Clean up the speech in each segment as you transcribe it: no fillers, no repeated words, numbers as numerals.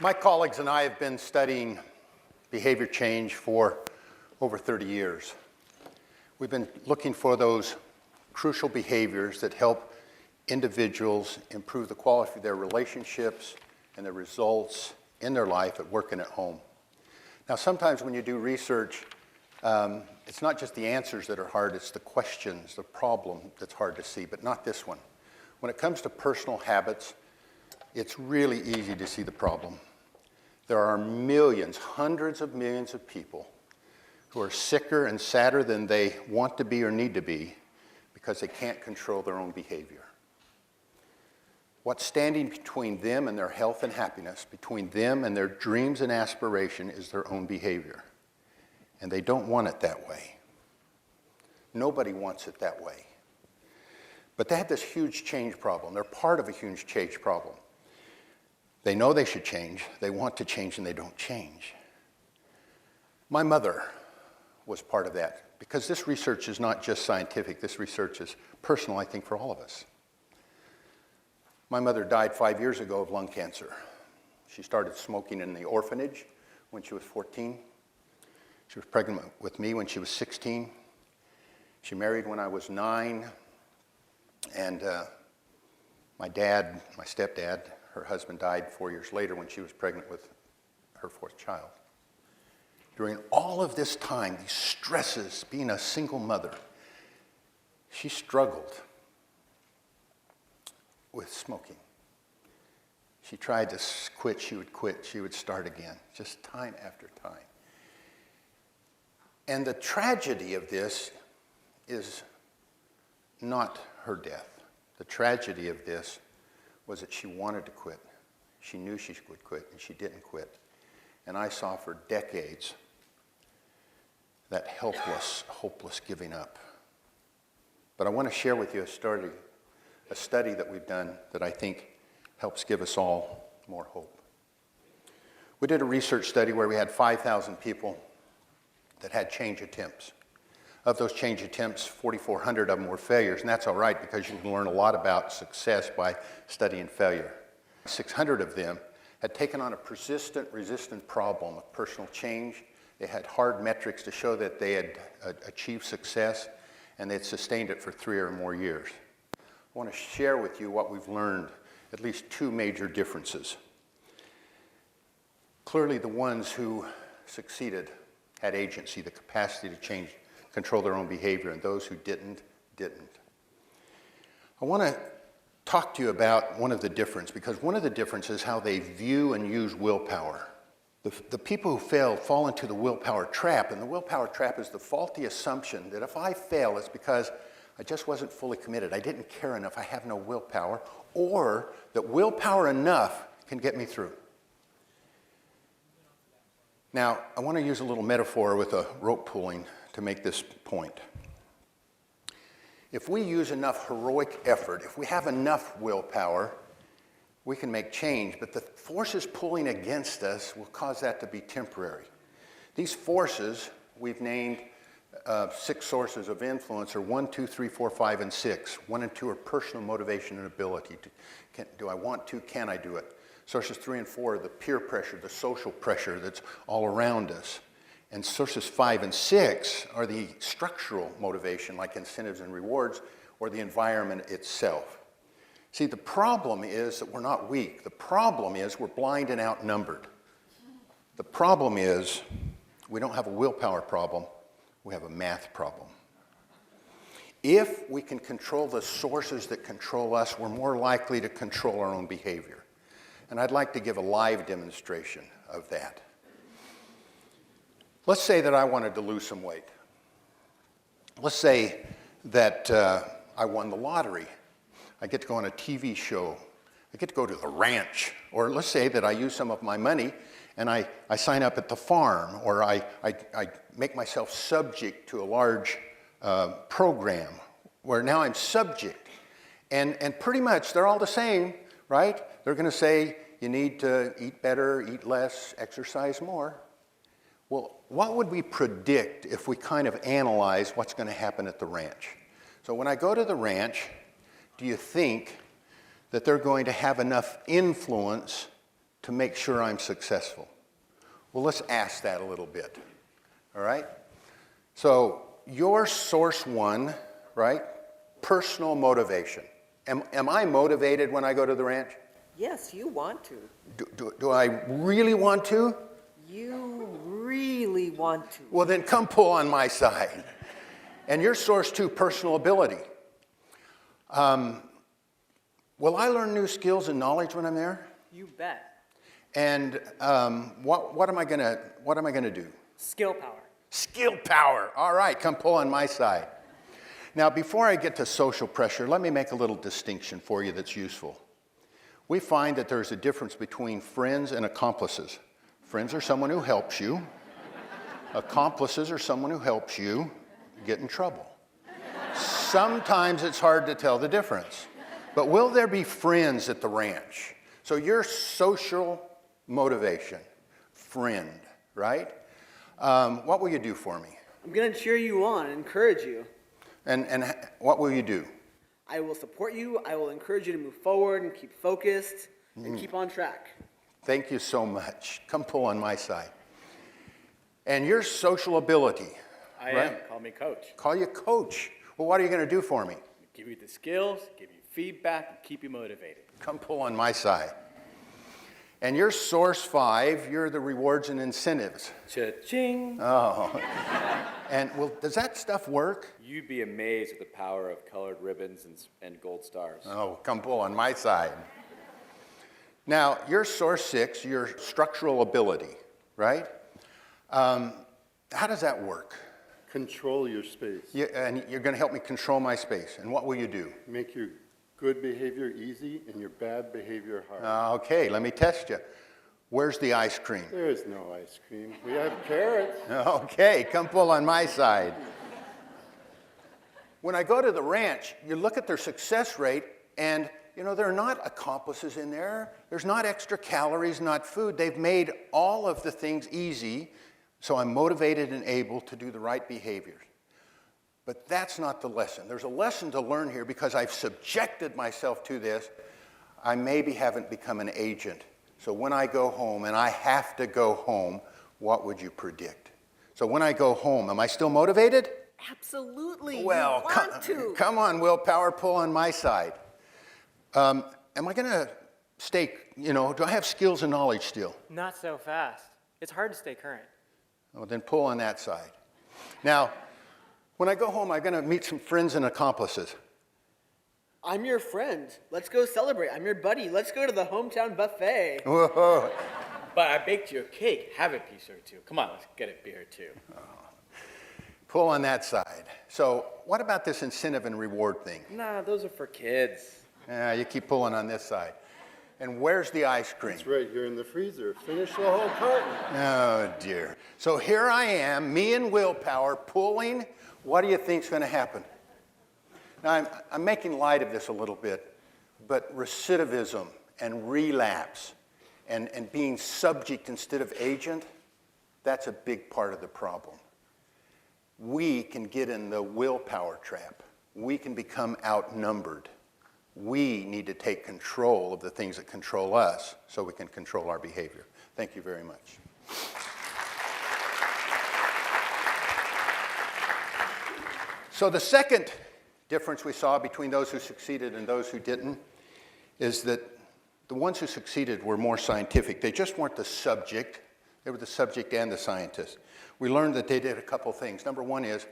My colleagues and I have been studying behavior change for over 30 years. We've been looking for those crucial behaviors that help individuals improve the quality of their relationships and their results in their life at work and at home. Now, sometimes when you do research, it's not just the answers that are hard, it's the questions, the problem that's hard to see, but not this one. When it comes to personal habits, it's really easy to see the problem. There are millions, hundreds of millions of people who are sicker and sadder than they want to be or need to be because they can't control their own behavior. What's standing between them and their health and happiness, between them and their dreams and aspiration, is their own behavior. And they don't want it that way. Nobody wants it that way. But they have this huge change problem. They're part of a huge change problem. They know they should change, they want to change, and they don't change. My mother was part of that, because this research is not just scientific, this research is personal, I think, for all of us. My mother died 5 years ago of lung cancer. She started smoking in the orphanage when she was 14. She was pregnant with me when she was 16. She married when I was 9. And my stepdad, her husband, died 4 years later when she was pregnant with her fourth child. During all of this time, these stresses, being a single mother, she struggled with smoking. She tried to quit, she would start again, just time after time. And the tragedy of this is not her death. The tragedy of this was that she wanted to quit. She knew she would quit, and she didn't quit. And I saw for decades that helpless, hopeless giving up. But I want to share with you a study that we've done that I think helps give us all more hope. We did a research study where we had 5,000 people that had change attempts. Of those change attempts, 4,400 of them were failures, and that's all right because you can learn a lot about success by studying failure. 600 of them had taken on a persistent, resistant problem of personal change. They had hard metrics to show that they had achieved success, and they had sustained it for 3 or more years. I want to share with you what we've learned, at least 2 major differences. Clearly, the ones who succeeded had agency, the capacity to control their own behavior, and those who didn't. I want to talk to you about one of the differences, because one of the differences is how they view and use willpower. The people who fail fall into the willpower trap, and the willpower trap is the faulty assumption that if I fail, it's because I just wasn't fully committed, I didn't care enough, I have no willpower, or that willpower enough can get me through. Now, I want to use a little metaphor with a rope pulling to make this point. If we use enough heroic effort, if we have enough willpower, we can make change, but the forces pulling against us will cause that to be temporary. These forces, we've named 6 sources of influence, are 1, 2, 3, 4, 5, and 6. 1 and 2 are personal motivation and ability. Do I want to? Can I do it? Sources 3 and 4 are the peer pressure, the social pressure that's all around us. And sources 5 and 6 are the structural motivation, like incentives and rewards, or the environment itself. See, the problem is that we're not weak. The problem is we're blind and outnumbered. The problem is we don't have a willpower problem, we have a math problem. If we can control the sources that control us, we're more likely to control our own behavior. And I'd like to give a live demonstration of that. Let's say that I wanted to lose some weight. Let's say that I won the lottery. I get to go on a TV show. I get to go to the ranch. Or let's say that I use some of my money and I sign up at the farm, or I make myself subject to a large program where now I'm subject. And pretty much they're all the same, right? They're going to say you need to eat better, eat less, exercise more. Well, what would we predict if we kind of analyze what's going to happen at the ranch? So when I go to the ranch, do you think that they're going to have enough influence to make sure I'm successful? Well, let's ask that a little bit, all right? So your source one, right? Personal motivation. Am I motivated when I go to the ranch? Yes, you want to. Do I really want to? You really want to. Well, then come pull on my side. And your source two, personal ability. Will I learn new skills and knowledge when I'm there? You bet. And what am I gonna do? Skill power. Skill power. All right, come pull on my side. Now, before I get to social pressure, let me make a little distinction for you that's useful. We find that there's a difference between friends and accomplices. Friends are someone who helps you. Accomplices are someone who helps you get in trouble. Sometimes it's hard to tell the difference. But will there be friends at the ranch? So your social motivation, friend, right? What will you do for me? I'm going to cheer you on and encourage you. And what will you do? I will support you. I will encourage you to move forward and keep focused and keep on track. Thank you so much. Come pull on my side. And your social ability. I right? am. Call me coach. Call you coach. Well, what are you going to do for me? Give you the skills, give you feedback, and keep you motivated. Come pull on my side. And your source five, you're the rewards and incentives. Cha-ching! Oh. And well, does that stuff work? You'd be amazed at the power of colored ribbons and gold stars. Oh, come pull on my side. Now, your source six, your structural ability, right? How does that work? Control your space. And you're going to help me control my space. And what will you do? Make your good behavior easy and your bad behavior hard. Okay, let me test you. Where's the ice cream? There is no ice cream. We have carrots. Okay, come pull on my side. When I go to the ranch, you look at their success rate, and you know, there are not accomplices in there. There's not extra calories, not food. They've made all of the things easy, so I'm motivated and able to do the right behaviors. But that's not the lesson. There's a lesson to learn here because I've subjected myself to this. I maybe haven't become an agent. So when I go home, and I have to go home, what would you predict? So when I go home, am I still motivated? Absolutely. Well, you want to. come on, willpower, pull on my side. Am I going to stay, do I have skills and knowledge still? Not so fast. It's hard to stay current. Well, then pull on that side. Now, when I go home, I'm going to meet some friends and accomplices. I'm your friend. Let's go celebrate. I'm your buddy. Let's go to the hometown buffet. Whoa. But I baked you a cake. Have a piece or two. Come on, let's get a beer too. Pull on that side. So what about this incentive and reward thing? Nah, those are for kids. You keep pulling on this side. And where's the ice cream? It's right here in the freezer. Finish the whole carton. Oh, dear. So here I am, me and willpower, pulling. What do you think's going to happen? Now, I'm making light of this a little bit, but recidivism and relapse and being subject instead of agent, that's a big part of the problem. We can get in the willpower trap. We can become outnumbered. We need to take control of the things that control us so we can control our behavior. Thank you very much. So the second difference we saw between those who succeeded and those who didn't is that the ones who succeeded were more scientific. They just weren't the subject. They were the subject and the scientist. We learned that they did a couple things. Number one is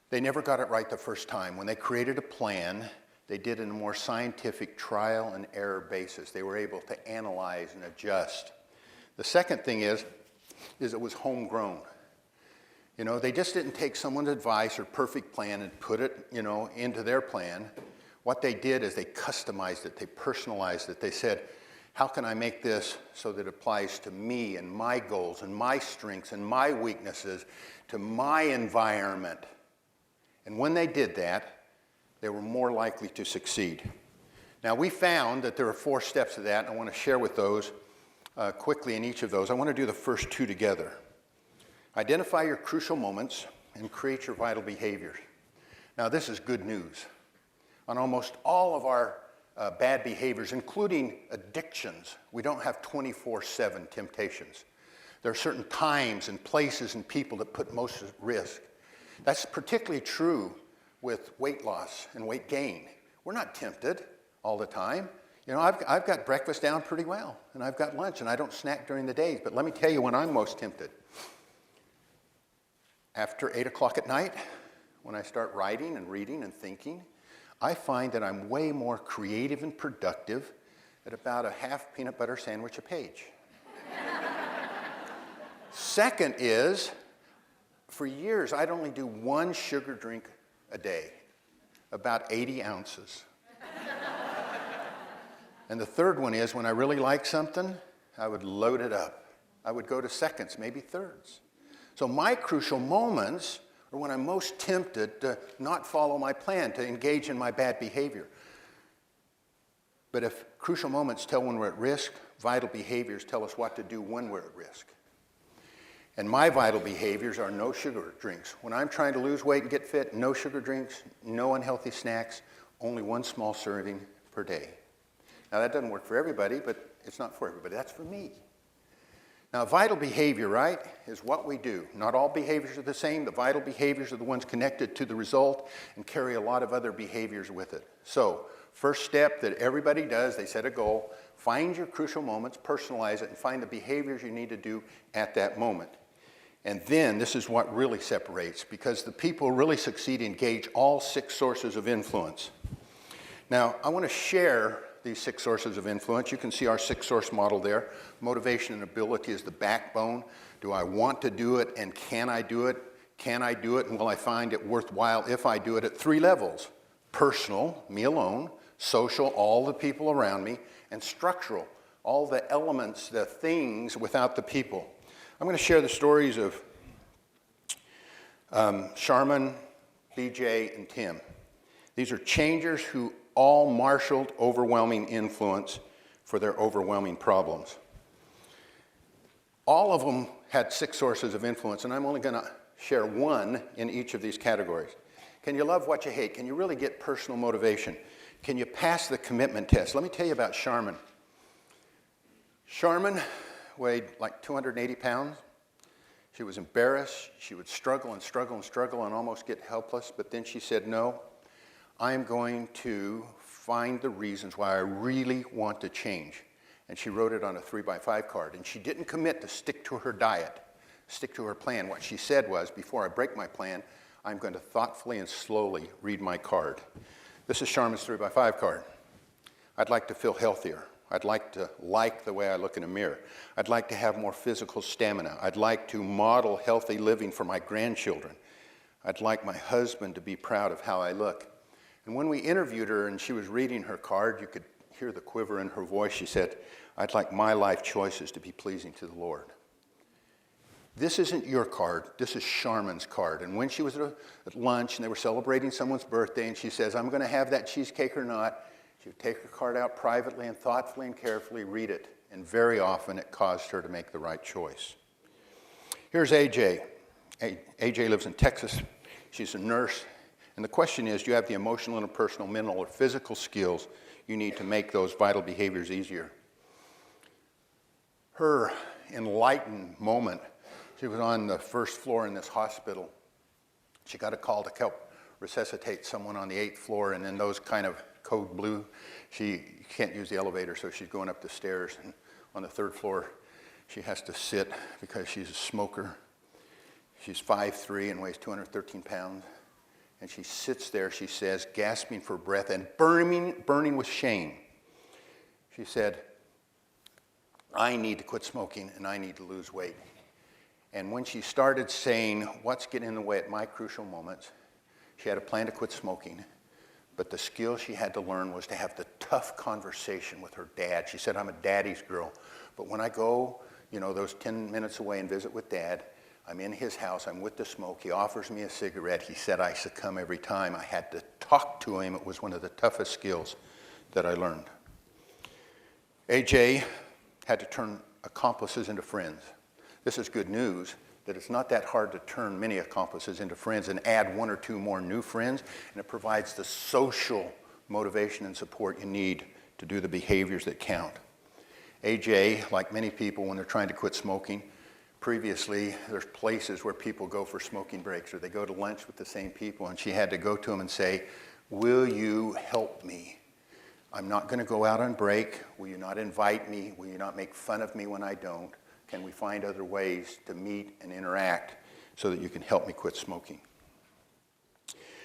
they never got it right the first time. When they created a plan, they did it in a more scientific trial and error basis. They were able to analyze and adjust. The second thing is it was homegrown. They just didn't take someone's advice or perfect plan and put it, into their plan. What they did is they customized it, they personalized it. They said, how can I make this so that it applies to me and my goals and my strengths and my weaknesses, to my environment? And when they did that, they were more likely to succeed. Now, we found that there are 4 steps to that, and I want to share with those quickly in each of those. I want to do the first 2 together. Identify your crucial moments and create your vital behaviors. Now, this is good news. On almost all of our bad behaviors, including addictions. We don't have 24/7 temptations. There are certain times and places and people that put most at risk. That's particularly true with weight loss and weight gain. We're not tempted all the time. You know, I've got breakfast down pretty well, and I've got lunch, and I don't snack during the days. But let me tell you when I'm most tempted. After 8 o'clock at night, when I start writing and reading and thinking, I find that I'm way more creative and productive at about a half peanut butter sandwich a page. Second is, for years, I'd only do one sugar drink a day, about 80 ounces. And the third one is, when I really like something, I would load it up. I would go to seconds, maybe thirds. So my crucial moments are when I'm most tempted to not follow my plan, to engage in my bad behavior. But if crucial moments tell when we're at risk, vital behaviors tell us what to do when we're at risk. And my vital behaviors are no sugar drinks. When I'm trying to lose weight and get fit, no sugar drinks, no unhealthy snacks, only one small serving per day. Now that doesn't work for everybody, but it's not for everybody. That's for me. Now vital behavior, right, is what we do. Not all behaviors are the same. The vital behaviors are the ones connected to the result and carry a lot of other behaviors with it. So first step that everybody does, they set a goal, find your crucial moments, personalize it, and find the behaviors you need to do at that moment. And then this is what really separates, because the people who really succeed engage all 6 sources of influence. Now, I want to share these 6 sources of influence. You can see our 6-source model there. Motivation and ability is the backbone. Do I want to do it, and can I do it? Can I do it, and will I find it worthwhile if I do it at 3 levels? Personal, me alone. Social, all the people around me. And structural, all the elements, the things without the people. I'm going to share the stories of Sharman, BJ, and Tim. These are changers who all marshaled overwhelming influence for their overwhelming problems. All of them had 6 sources of influence, and I'm only going to share one in each of these categories. Can you love what you hate? Can you really get personal motivation? Can you pass the commitment test? Let me tell you about Sharman. Sharman weighed like 280 pounds. She was embarrassed. She would struggle and struggle and struggle and almost get helpless, but then she said, no, I'm going to find the reasons why I really want to change. And she wrote it on a 3x5 card. And she didn't commit to stick to her diet, stick to her plan. What she said was, before I break my plan, I'm going to thoughtfully and slowly read my card. This is Sharman's 3x5 card. I'd like to feel healthier. I'd like to like the way I look in a mirror. I'd like to have more physical stamina. I'd like to model healthy living for my grandchildren. I'd like my husband to be proud of how I look. And when we interviewed her and she was reading her card, you could hear the quiver in her voice. She said, I'd like my life choices to be pleasing to the Lord. This isn't your card. This is Sharman's card. And when she was at lunch and they were celebrating someone's birthday and she says, I'm going to have that cheesecake or not, she would take her card out privately and thoughtfully and carefully read it. And very often it caused her to make the right choice. Here's AJ. AJ lives in Texas. She's a nurse. And the question is, do you have the emotional, interpersonal, mental, or physical skills you need to make those vital behaviors easier? Her enlightened moment, she was on the first floor in this hospital. She got a call to help resuscitate someone on the 8th floor, and in those kind of code blue, she can't use the elevator, so she's going up the stairs. And on the 3rd floor, she has to sit because she's a smoker. She's 5'3" and weighs 213 pounds. And she sits there, she says, gasping for breath and burning with shame. She said, I need to quit smoking and I need to lose weight. And when she started saying, what's getting in the way at my crucial moments, she had a plan to quit smoking. But the skill she had to learn was to have the tough conversation with her dad. She said, I'm a daddy's girl. But when I go, those 10 minutes away and visit with Dad, I'm in his house, I'm with the smoke, he offers me a cigarette. He said I succumb every time. I had to talk to him. It was one of the toughest skills that I learned. AJ had to turn accomplices into friends. This is good news, that it's not that hard to turn many accomplices into friends and add 1 or 2 more new friends, and it provides the social motivation and support you need to do the behaviors that count. AJ, like many people when they're trying to quit smoking, previously there's places where people go for smoking breaks or they go to lunch with the same people, and she had to go to them and say, will you help me? I'm not going to go out on break. Will you not invite me? Will you not make fun of me when I don't? Can we find other ways to meet and interact so that you can help me quit smoking?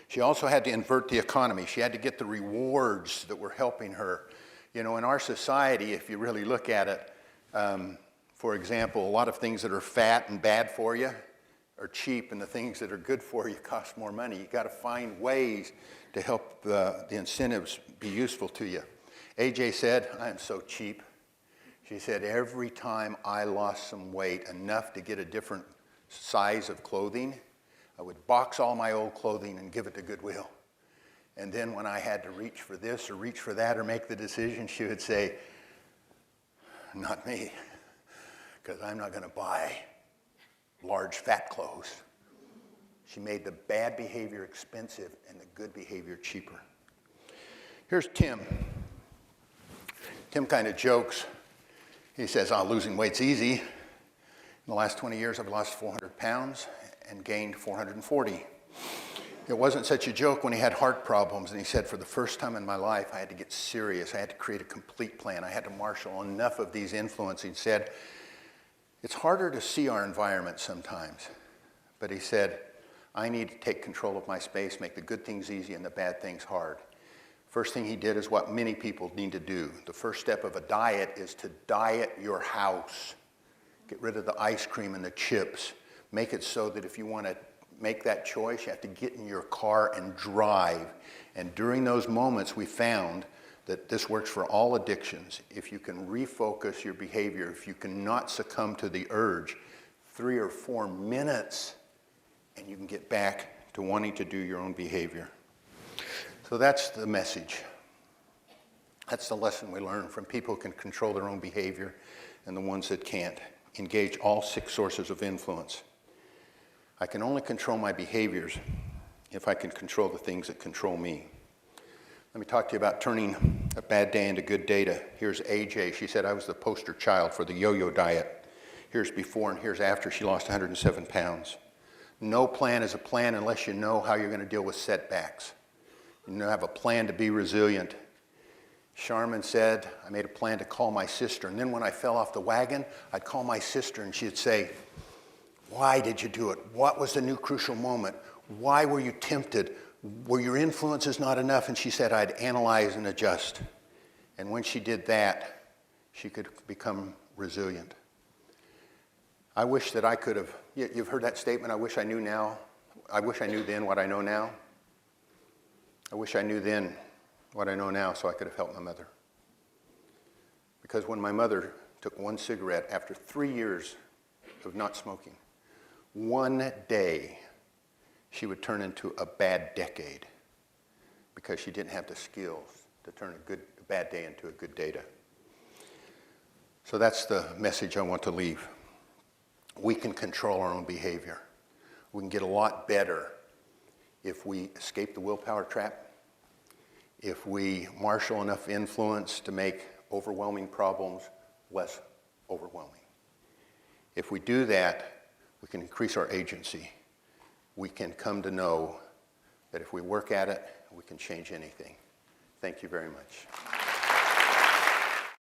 She also had to invert the economy. She had to get the rewards that were helping her. You know, in our society, if you really look at it, for example, a lot of things that are fat and bad for you are cheap, and the things that are good for you cost more money. You got to find ways to help the incentives be useful to you. AJ said, I am so cheap. She said, every time I lost some weight, enough to get a different size of clothing, I would box all my old clothing and give it to Goodwill. And then when I had to reach for this or reach for that or make the decision, she would say, not me, because I'm not going to buy large fat clothes. She made the bad behavior expensive and the good behavior cheaper. Here's Tim. Tim kind of jokes. He says, losing weight's easy. In the last 20 years, I've lost 400 pounds and gained 440. It wasn't such a joke when he had heart problems, and he said, for the first time in my life, I had to get serious. I had to create a complete plan. I had to marshal enough of these influences. He said, it's harder to see our environment sometimes, but he said, I need to take control of my space, make the good things easy and the bad things hard. First thing he did is what many people need to do. The first step of a diet is to diet your house. Get rid of the ice cream and the chips. Make it so that if you want to make that choice, you have to get in your car and drive. And during those moments, we found that this works for all addictions. If you can refocus your behavior, if you cannot succumb to the urge, 3 or 4 minutes, and you can get back to wanting to do your own behavior. So that's the message. That's the lesson we learn from people who can control their own behavior and the ones that can't. Engage all 6 sources of influence. I can only control my behaviors if I can control the things that control me. Let me talk to you about turning a bad day into good data. Here's AJ. She said, I was the poster child for the yo-yo diet. Here's before and here's after. She lost 107 pounds. No plan is a plan unless you know how you're going to deal with setbacks. You have a plan to be resilient. Charmin said, I made a plan to call my sister, and then when I fell off the wagon, I'd call my sister and she'd say, why did you do it? What was the new crucial moment? Why were you tempted? Were your influences not enough? And she said, I'd analyze and adjust. And when she did that, she could become resilient. I wish that I could have, you've heard that statement, I wish I knew now. I wish I knew then what I know now. I wish I knew then what I know now so I could have helped my mother. Because when my mother took 1 cigarette after 3 years of not smoking, one day she would turn into a bad decade because she didn't have the skills to turn a bad day into a good data. So that's the message I want to leave. We can control our own behavior. We can get a lot better if we escape the willpower trap, if we marshal enough influence to make overwhelming problems less overwhelming. If we do that, we can increase our agency. We can come to know that if we work at it, we can change anything. Thank you very much.